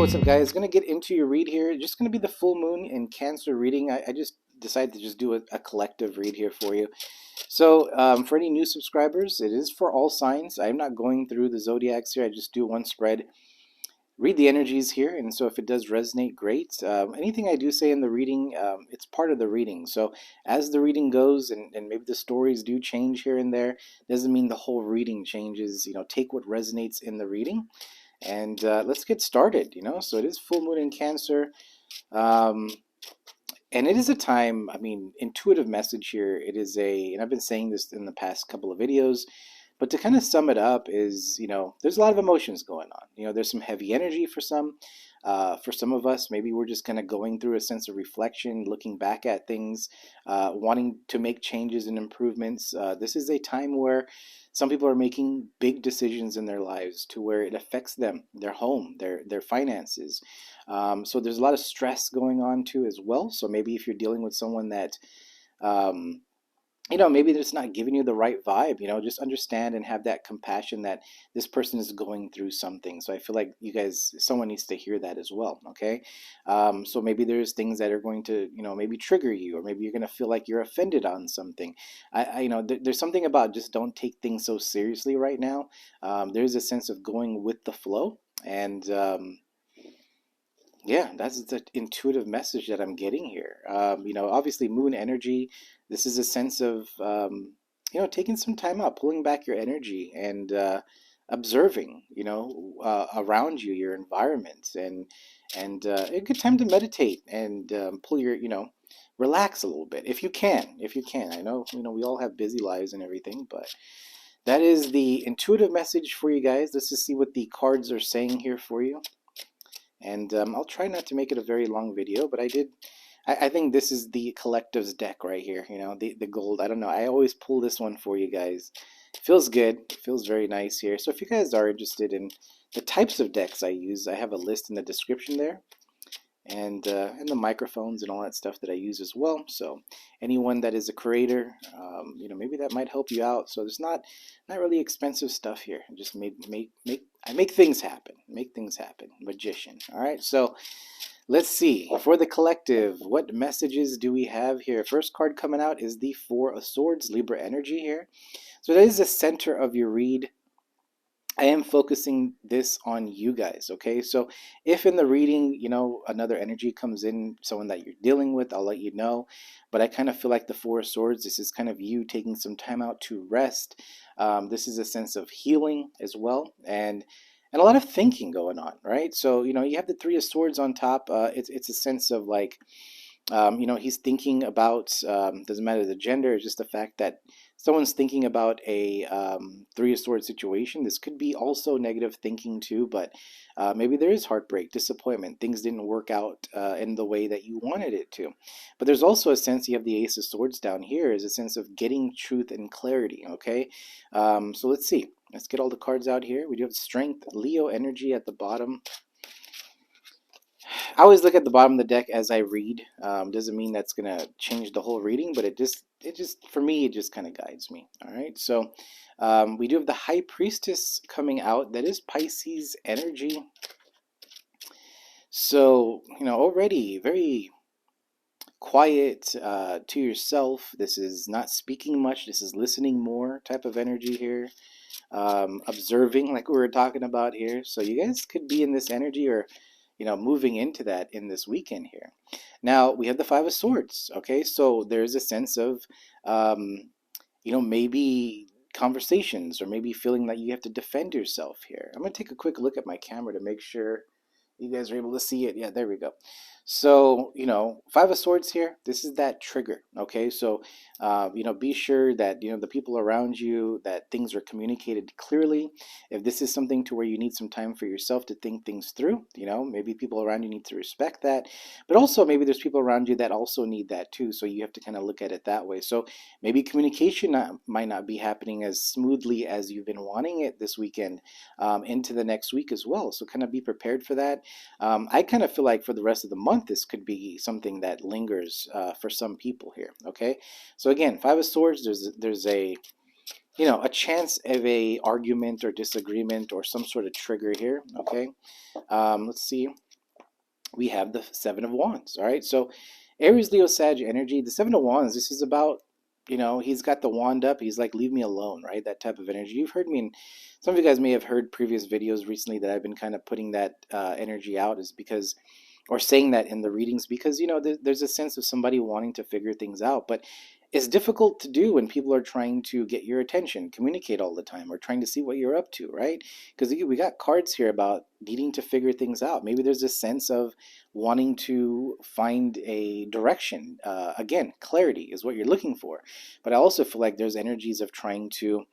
what's up, guys? Gonna get into your read here. Just gonna be the full moon in Cancer reading. I just decided to just do a collective read here for you. So, for any new subscribers, it is for all signs. I'm not going through the zodiacs here. I just do one spread, read the energies here, and so if it does resonate, great. Anything I do say in the reading, it's part of the reading. So as the reading goes, and maybe the stories do change here and there, doesn't mean the whole reading changes. Take what resonates in the reading and let's get started. So it is full moon in Cancer, um, and it is a time, I mean, intuitive message here. It is and I've been saying this in the past couple of videos, but to kind of sum it up is, there's a lot of emotions going on. There's some heavy energy for some. For some of us, maybe we're just kind of going through a sense of reflection, looking back at things, wanting to make changes and improvements. This is a time where some people are making big decisions in their lives to where it affects them, their home, their finances. So there's a lot of stress going on too as well. So maybe if you're dealing with someone that um, maybe they're just not giving you the right vibe. Just understand and have that compassion that this person is going through something. So I feel like someone needs to hear that as well. Okay. So maybe there's things that are going to, maybe trigger you, or maybe you're going to feel like you're offended on something. There's something about just don't take things so seriously right now. There's a sense of going with the flow. And, yeah, that's the intuitive message that I'm getting here. Obviously, moon energy. This is a sense of, taking some time out, pulling back your energy, and observing, around you, your environment, and a good time to meditate and pull your, relax a little bit if you can. If you can, I know, we all have busy lives and everything, but that is the intuitive message for you guys. Let's just see what the cards are saying here for you. And I'll try not to make it a very long video, but I think this is the collective's deck right here, the gold. I don't know. I always pull this one for you guys. It feels good. It feels very nice here. So if you guys are interested in the types of decks I use, I have a list in the description there. And the microphones and all that stuff that I use as well. So anyone that is a creator, maybe that might help you out. So there's not really expensive stuff here. Just I make things happen. Make things happen. Magician. All right. So let's see for the collective. What messages do we have here? First card coming out is the Four of Swords, Libra energy here. So that is the center of your read. I am focusing this on you guys, okay? So if in the reading, another energy comes in, someone that you're dealing with, I'll let you know. But I kind of feel like the Four of Swords, this is kind of you taking some time out to rest. This is a sense of healing as well, and a lot of thinking going on, right? So, you have the Three of Swords on top. It's a sense of like, he's thinking about, doesn't matter the gender, it's just the fact that someone's thinking about a Three of Swords situation. This could be also negative thinking too, but maybe there is heartbreak, disappointment. Things didn't work out in the way that you wanted it to. But there's also a sense, you have the Ace of Swords down here, is a sense of getting truth and clarity, okay? So let's see. Let's get all the cards out here. We do have Strength, Leo energy at the bottom. I always look at the bottom of the deck as I read. Doesn't mean that's gonna change the whole reading, but it just for me, it just kind of guides me. All right, so we do have the High Priestess coming out. That is Pisces energy. So already very quiet to yourself. This is not speaking much. This is listening more type of energy here. Observing, like we were talking about here. So you guys could be in this energy, or moving into that in this weekend here. Now we have the Five of Swords. Okay, so there's a sense of, maybe conversations, or maybe feeling that you have to defend yourself here. I'm gonna take a quick look at my camera to make sure you guys are able to see it. Yeah, there we go. So, Five of Swords here, this is that trigger, okay? So, be sure that, the people around you, that things are communicated clearly. If this is something to where you need some time for yourself to think things through, maybe people around you need to respect that. But also, maybe there's people around you that also need that too. So you have to kind of look at it that way. So maybe communication might not be happening as smoothly as you've been wanting it this weekend into the next week as well. So kind of be prepared for that. I kind of feel like for the rest of the month, this could be something that lingers for some people here. Okay, so again, Five of Swords. There's a a chance of a argument or disagreement or some sort of trigger here. Okay, let's see. we have the Seven of Wands. All right. So Aries, Leo, Sag energy, the Seven of Wands, this is about, he's got the wand up. He's like, leave me alone, right? That type of energy. You've heard me, and some of you guys may have heard previous videos recently that I've been kind of putting that energy out, is because, or saying that in the readings, because, there's a sense of somebody wanting to figure things out. But it's difficult to do when people are trying to get your attention, communicate all the time, or trying to see what you're up to, right? Because we got cards here about needing to figure things out. Maybe there's a sense of wanting to find a direction. Again, clarity is what you're looking for. But I also feel like there's energies of trying to,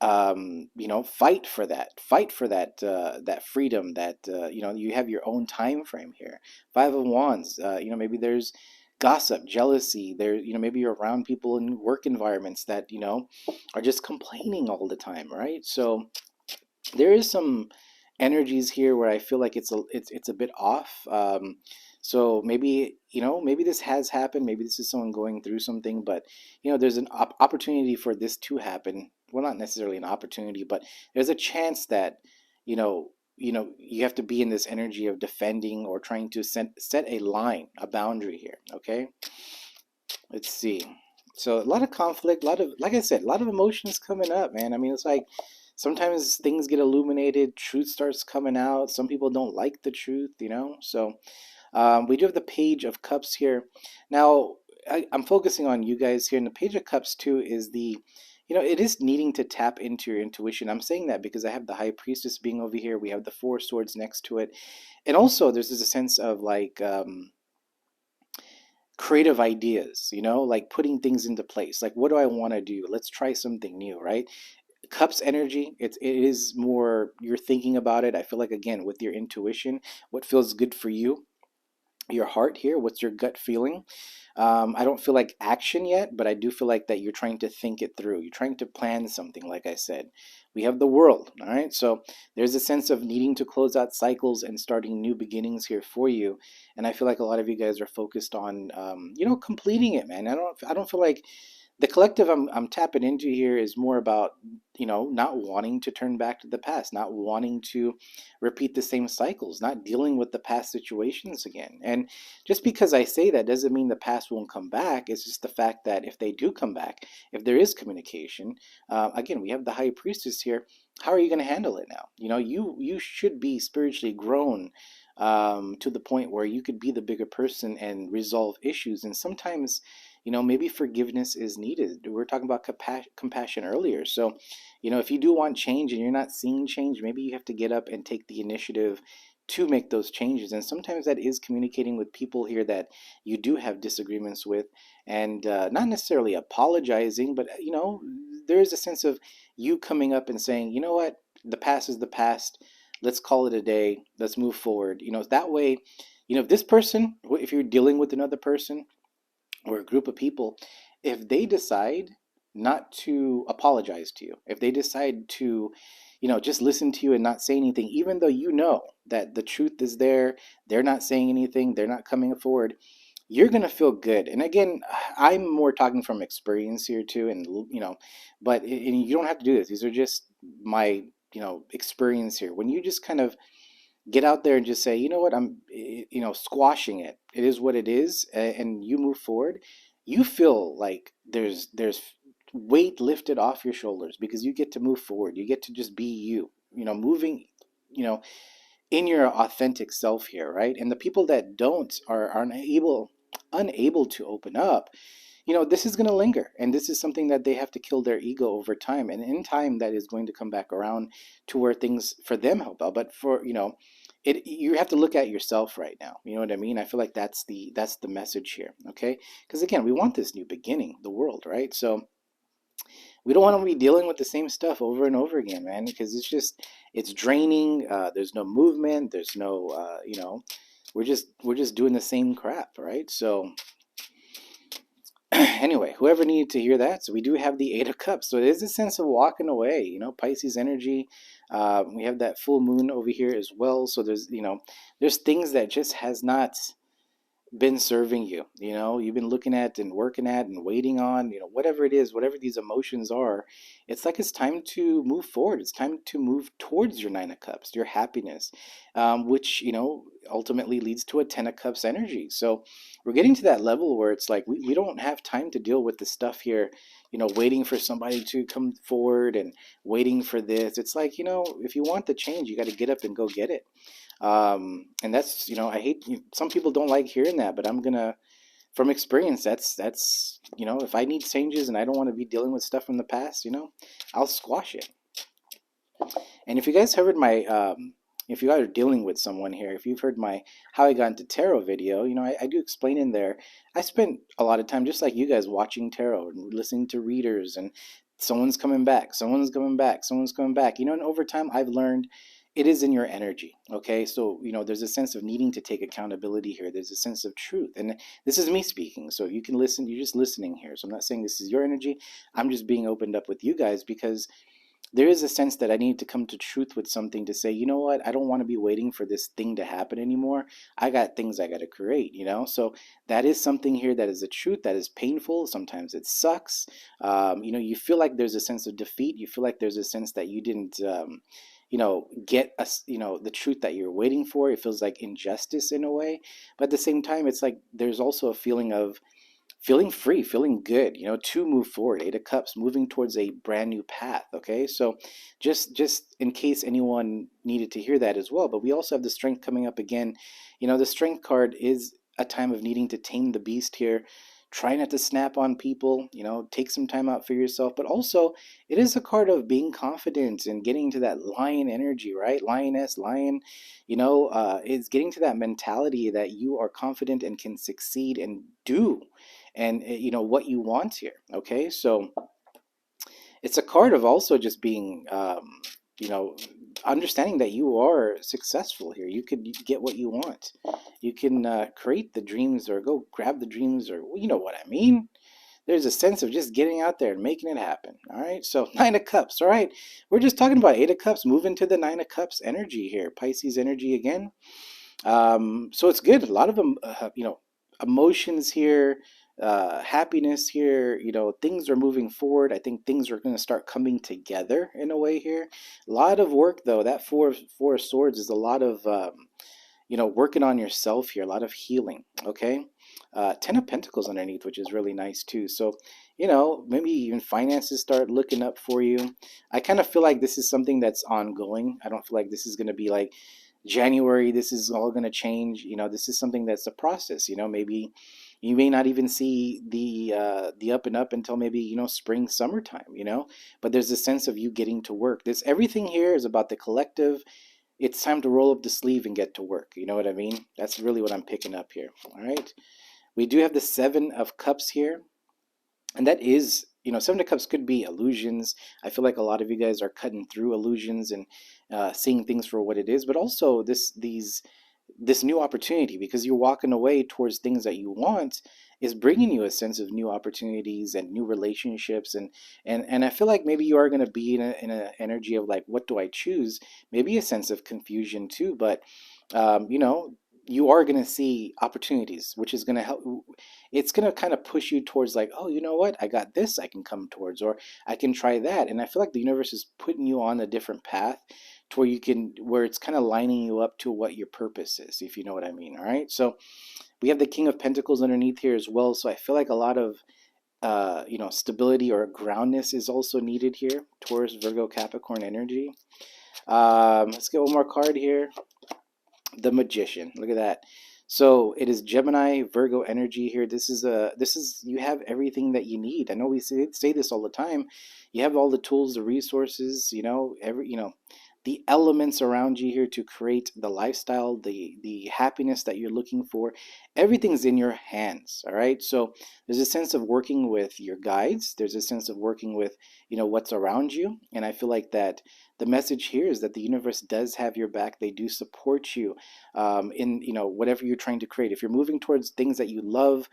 fight for that freedom, that, you have your own time frame here. Five of Wands, maybe there's gossip, jealousy there. Maybe you're around people in work environments that, are just complaining all the time, right? So there is some energies here where I feel like it's a bit off. So maybe, maybe this has happened. Maybe this is someone going through something, but there's an opportunity for this to happen. Well, not necessarily an opportunity, but there's a chance that, you know, you have to be in this energy of defending or trying to set a line, a boundary here. Okay, let's see. So a lot of conflict, a lot of, like I said, a lot of emotions coming up, man. I mean, it's like sometimes things get illuminated, truth starts coming out. Some people don't like the truth. So we do have the Page of Cups here. Now, I'm focusing on you guys here. And the Page of Cups, too, is it is needing to tap into your intuition. I'm saying that because I have the High Priestess being over here. We have the Four Swords next to it. And also, there's this sense of like, creative ideas, like putting things into place. Like, what do I want to do? Let's try something new, right? Cups energy, it is more, you're thinking about it. I feel like, again, with your intuition, what feels good for you, your heart here, what's your gut feeling. I don't feel like action yet, but I do feel like that you're trying to think it through. You're trying to plan something. Like I said, we have the World. All right, so there's a sense of needing to close out cycles and starting new beginnings here for you. And I feel like a lot of you guys are focused on, completing it, man. I don't feel like the collective I'm tapping into here is more about, not wanting to turn back to the past, not wanting to repeat the same cycles, not dealing with the past situations again. And just because I say that doesn't mean the past won't come back. It's just the fact that if they do come back, if there is communication, again, we have the High Priestess here. How are you going to handle it now? You should be spiritually grown, to the point where you could be the bigger person and resolve issues. And sometimes, maybe forgiveness is needed. We were talking about compassion earlier. So, if you do want change and you're not seeing change, maybe you have to get up and take the initiative to make those changes. And sometimes that is communicating with people here that you do have disagreements with, and not necessarily apologizing, but, there is a sense of you coming up and saying, you know what, the past is the past. Let's call it a day. Let's move forward. That way, if this person, if you're dealing with another person, or a group of people, if they decide not to apologize to you, if they decide to, just listen to you and not say anything, even though you know that the truth is there, they're not saying anything, they're not coming forward, you're going to feel good. And again, I'm more talking from experience here too. And, but and you don't have to do this. These are just my, experience here. When you just kind of get out there and just say, you know what, I'm, squashing it. It is what it is, and you move forward. You feel like there's weight lifted off your shoulders because you get to move forward. You get to just be you. Moving, you know, in your authentic self here, right? And the people that don't are unable to open up, this is going to linger, and this is something that they have to kill their ego over time, and in time that is going to come back around to where things for them help out. But for, it, you have to look at yourself right now. You know what I mean? I feel like that's the message here. Okay, because again, we want this new beginning, the world, right? So we don't want to be dealing with the same stuff over and over again, man, because it's draining. There's no movement, there's no, we're just doing the same crap, right? So anyway, whoever needed to hear that. So we do have the Eight of Cups. So it is a sense of walking away, Pisces energy. We have that full moon over here as well. So there's things that just has not been serving you. You've been looking at and working at and waiting on, whatever it is, whatever these emotions are. It's like it's time to move forward. It's time to move towards your Nine of Cups, your happiness, which, ultimately leads to a Ten of Cups energy. So we're getting to that level where it's like we don't have time to deal with the stuff here, waiting for somebody to come forward and waiting for this. It's like, if you want the change, you got to get up and go get it. And that's, I hate, some people don't like hearing that, but I'm gonna, from experience, that's if I need changes and I don't want to be dealing with stuff from the past, I'll squash it. And if you guys heard my, if you guys are dealing with someone here, if you've heard my how I got into tarot video, I do explain in there. I spent a lot of time, just like you guys, watching tarot and listening to readers, and someone's coming back, someone's coming back, someone's coming back. And over time, I've learned it is in your energy. Okay, so there's a sense of needing to take accountability here. There's a sense of truth, and this is me speaking. So you can listen. You're just listening here. So I'm not saying this is your energy. I'm just being opened up with you guys because there is a sense that I need to come to truth with something to say, you know what, I don't want to be waiting for this thing to happen anymore. I got things I got to create. So that is something here that is a truth that is painful. Sometimes it sucks. You feel like there's a sense of defeat. You feel like there's a sense that you didn't, get us, the truth that you're waiting for. It feels like injustice in a way. But at the same time, it's like there's also a feeling of feeling free, feeling good, to move forward. Eight of Cups, moving towards a brand new path. Okay, so just in case anyone needed to hear that as well. But we also have the Strength coming up again. The Strength card is a time of needing to tame the beast here. Try not to snap on people, take some time out for yourself, but also it is a card of being confident and getting to that lion energy, right? Lioness, lion, it's getting to that mentality that you are confident and can succeed and do and what you want here. Okay, so it's a card of also just being you know understanding that you are successful here. You could get what you want. You can create the dreams or go grab the dreams, or you know what I mean. There's a sense of just getting out there and making it happen. All right, so Nine of Cups. All right, we're just talking about Eight of Cups. Moving to the Nine of Cups energy here, Pisces energy again. So it's good. A lot of them, emotions here, happiness here. Things are moving forward. I think things are going to start coming together in a way here. A lot of work though. That four of swords is a lot of working on yourself here. A lot of healing. Okay. Ten of Pentacles underneath, which is really nice too. So, maybe even finances start looking up for you. I kind of feel like this is something that's ongoing. I don't feel like this is going to be like January, this is all going to change. This is something that's a process. Maybe you may not even see the up and up until maybe spring, summertime. But there's a sense of you getting to work. This everything here is about the collective. It's time to roll up the sleeve and get to work. You know what I mean? That's really what I'm picking up here. All right. We do have the Seven of Cups here. And that is, Seven of Cups could be illusions. I feel like a lot of you guys are cutting through illusions and seeing things for what it is, but also this new opportunity, because you're walking away towards things that you want, is bringing you a sense of new opportunities and new relationships. And I feel like maybe you are going to be in a energy of like, what do I choose? Maybe a sense of confusion too, but you are going to see opportunities, which is going to help. It's going to kind of push you towards like, oh, you know what, I got this I can come towards, or I can try that. And I feel like the universe is putting you on a different path to where it's kind of lining you up to what your purpose is, if you know what I mean. All right, so we have the King of Pentacles underneath here as well. So I feel like a lot of stability or groundness is also needed here. Taurus, Virgo, Capricorn energy. Let's get one more card here. The Magician. Look at that. So it is Gemini, Virgo energy here. This is you have everything that you need. I know we say this all the time. You have all the tools, the resources, the elements around you here to create the lifestyle, the happiness that you're looking for. Everything's in your hands. All right. So there's a sense of working with your guides. There's a sense of working with what's around you. And I feel like that the message here is that the universe does have your back. They do support you in whatever you're trying to create. If you're moving towards things that you love,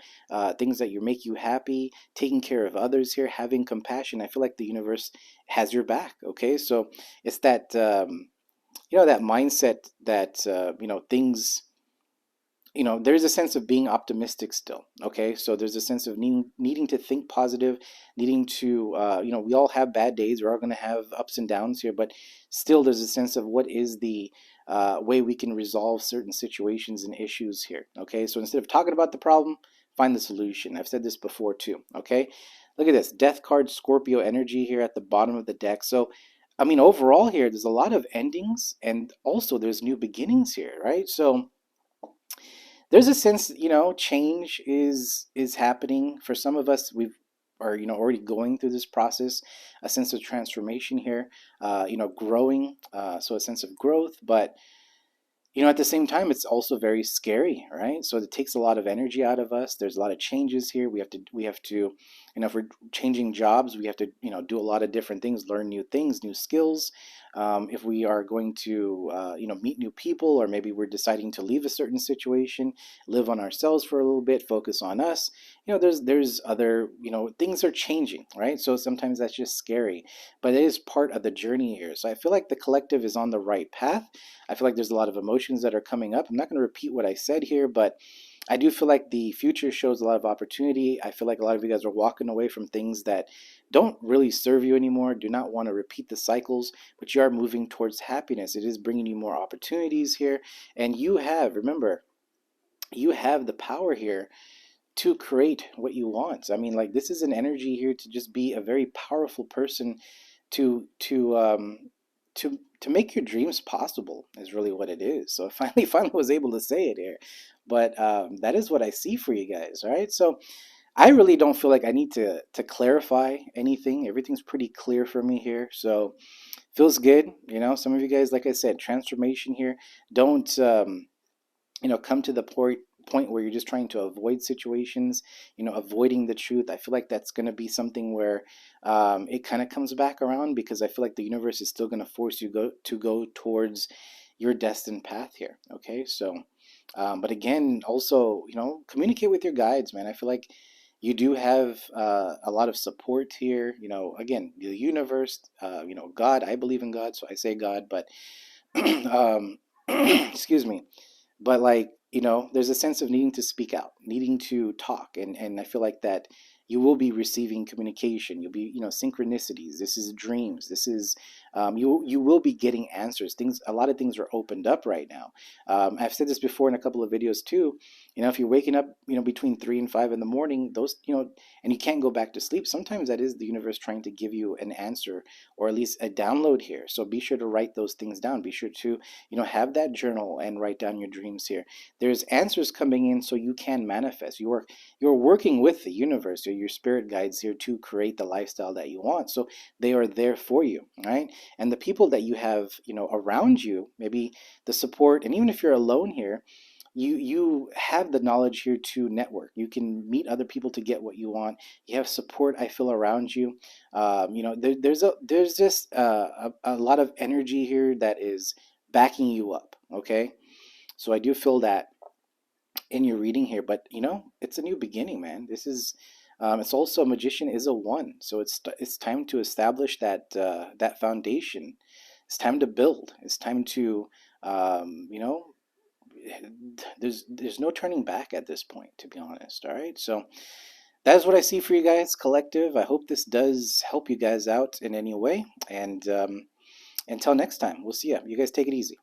things that make you happy, taking care of others here, having compassion, I feel like the universe has your back. Okay, so it's that that mindset that things there's a sense of being optimistic still. Okay, so there's a sense of needing to think positive, needing to, we all have bad days. We're all going to have ups and downs here, but still, there's a sense of what is the way we can resolve certain situations and issues here. Okay, so instead of talking about the problem, find the solution. I've said this before too. Okay, look at this Death card, Scorpio energy here at the bottom of the deck. So, I mean, overall here, there's a lot of endings, and also there's new beginnings here, right? So there's a sense, change is happening for some of us. We've are already going through this process, a sense of transformation here, growing, so a sense of growth. But at the same time, it's also very scary, right? So it takes a lot of energy out of us. There's a lot of changes here. We have to, if we're changing jobs, we have to, do a lot of different things, learn new things, new skills. If we are going to, meet new people, or maybe we're deciding to leave a certain situation, live on ourselves for a little bit, focus on us. There's other, things are changing, right? So sometimes that's just scary, but it is part of the journey here. So I feel like the collective is on the right path. I feel like there's a lot of emotions that are coming up. I'm not going to repeat what I said here, but I do feel like the future shows a lot of opportunity. I feel like a lot of you guys are walking away from things that don't really serve you anymore, do not want to repeat the cycles, but you are moving towards happiness. It is bringing you more opportunities here. And remember, you have the power here to create what you want. I mean, like, this is an energy here to just be a very powerful person, to make your dreams possible is really what it is. So I finally was able to say it here. But that is what I see for you guys, right? So I really don't feel like I need to clarify anything. Everything's pretty clear for me here. So feels good. Some of you guys, like I said, transformation here. Don't come to the point where you're just trying to avoid situations, avoiding the truth. I feel like that's going to be something where it kind of comes back around, because I feel like the universe is still going to force you to go towards your destined path here. Okay, so but again, also, communicate with your guides, man. I feel like you do have a lot of support here. Again, the universe, God. I believe in God, so I say God, but um, excuse me, but, like, there's a sense of needing to speak out, needing to talk, and I feel like that you will be receiving communication. You'll be, synchronicities. This is dreams. This is, you will be getting answers. A lot of things are opened up right now. I've said this before in a couple of videos too. If you're waking up, between 3 and 5 in the morning, those, and you can't go back to sleep, sometimes that is the universe trying to give you an answer, or at least a download here. So be sure to write those things down. Be sure to, have that journal and write down your dreams here. There's answers coming in, so you can manifest. You're working with the universe or your spirit guides here to create the lifestyle that you want. So they are there for you, right? And the people that you have, around you, maybe the support, and even if you're alone here, you have the knowledge here to network. You can meet other people to get what you want. You have support, I feel, around you. There's just a lot of energy here that is backing you up. Okay, so I do feel that in your reading here, but it's a new beginning, man. This is it's also, a magician is a one, so it's time to establish that foundation. It's time to build. It's time to, there's no turning back at this point, to be honest. All right, so that is what I see for you guys, collective. I hope this does help you guys out in any way, and until next time, we'll see ya. You guys take it easy.